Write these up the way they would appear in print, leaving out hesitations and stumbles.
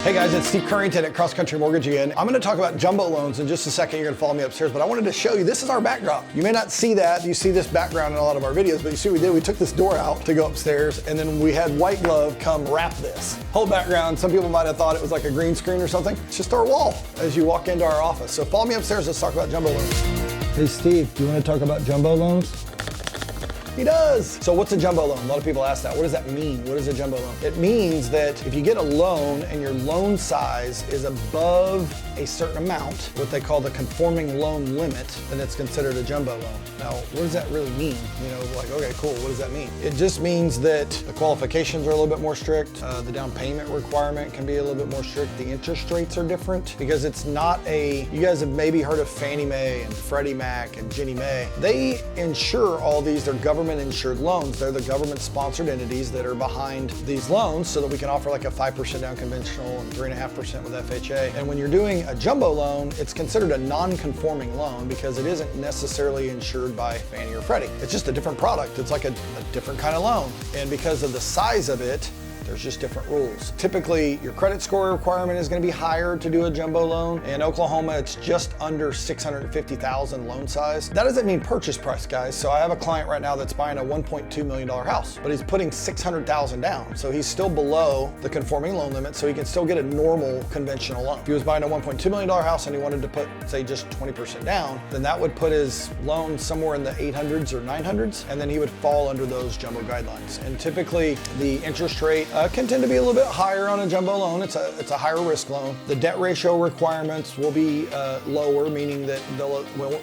Hey guys, it's Steve Currington at Cross Country Mortgage again. I'm going to talk about jumbo loans in just a second. You're going to follow me upstairs, but I wanted to show you, this is our backdrop. You may not see that. You see this background in a lot of our videos, but you see what we did? We took this door out to go upstairs, and then we had White Glove come wrap this. Whole background, some people might have thought it was like a green screen or something. It's just our wall as you walk into our office. So follow me upstairs, let's talk about jumbo loans. Hey Steve, do you want to talk about jumbo loans? He does. So what's a jumbo loan? A lot of people ask that. What does that mean? What is a jumbo loan? It means that if you get a loan and your loan size is above a certain amount, what they call the conforming loan limit, then it's considered a jumbo loan. Now, what does that really mean? You know, like, okay, cool, what does that mean? It just means that the qualifications are a little bit more strict. The down payment requirement can be a little bit more strict. The interest rates are different because it's not you guys have maybe heard of Fannie Mae and Freddie Mac and Ginnie Mae. They insure all these, they're government insured loans. They're the government sponsored entities that are behind these loans so that we can offer like a 5% down conventional and 3.5% with FHA. And when you're doing a jumbo loan, it's considered a non-conforming loan because it isn't necessarily insured by Fannie or Freddie. It's just a different product. It's like a different kind of loan. And because of the size of it, there's just different rules. Typically, your credit score requirement is going to be higher to do a jumbo loan. In Oklahoma, it's just under $650,000 loan size. That doesn't mean purchase price, guys. So I have a client right now that's buying a $1.2 million house, but he's putting $600,000 down. So he's still below the conforming loan limit, so he can still get a normal conventional loan. If he was buying a $1.2 million house and he wanted to put, say, just 20% down, then that would put his loan somewhere in the 800s or 900s, and then he would fall under those jumbo guidelines. And typically, the interest rate can tend to be a little bit higher on a jumbo loan. It's a higher risk loan. The debt ratio requirements will be lower, meaning that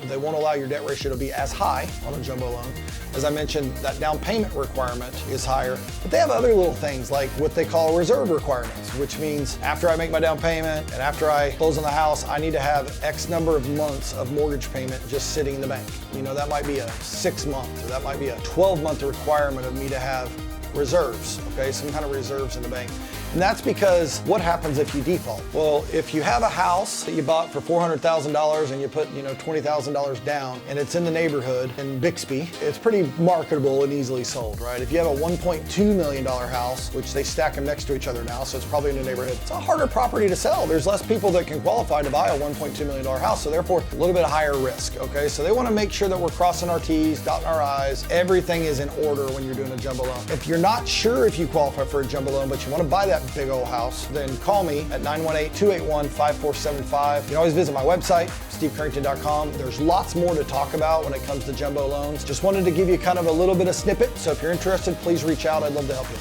they won't allow your debt ratio to be as high on a jumbo loan. As I mentioned, that down payment requirement is higher, but they have other little things like what they call reserve requirements, which means after I make my down payment and after I close on the house, I need to have X number of months of mortgage payment just sitting in the bank. You know, that might be a 6-month, or that might be a 12-month requirement of me to have reserves, okay? Some kind of reserves in the bank. And that's because what happens if you default? Well, if you have a house that you bought for $400,000 and you put, $20,000 down and it's in the neighborhood in Bixby, it's pretty marketable and easily sold, right? If you have a $1.2 million house, which they stack them next to each other now, so it's probably in the neighborhood, it's a harder property to sell. There's less people that can qualify to buy a $1.2 million house, so therefore a little bit higher risk, okay? So they want to make sure that we're crossing our T's, dotting our I's. Everything is in order when you're doing a jumbo loan. If you're not sure if you qualify for a jumbo loan, but you want to buy that big old house, then call me at 918-281-5475. You can always visit my website, stevecurrington.com. There's lots more to talk about when it comes to jumbo loans. Just wanted to give you kind of a little bit of snippet, so if you're interested, please reach out. I'd love to help you.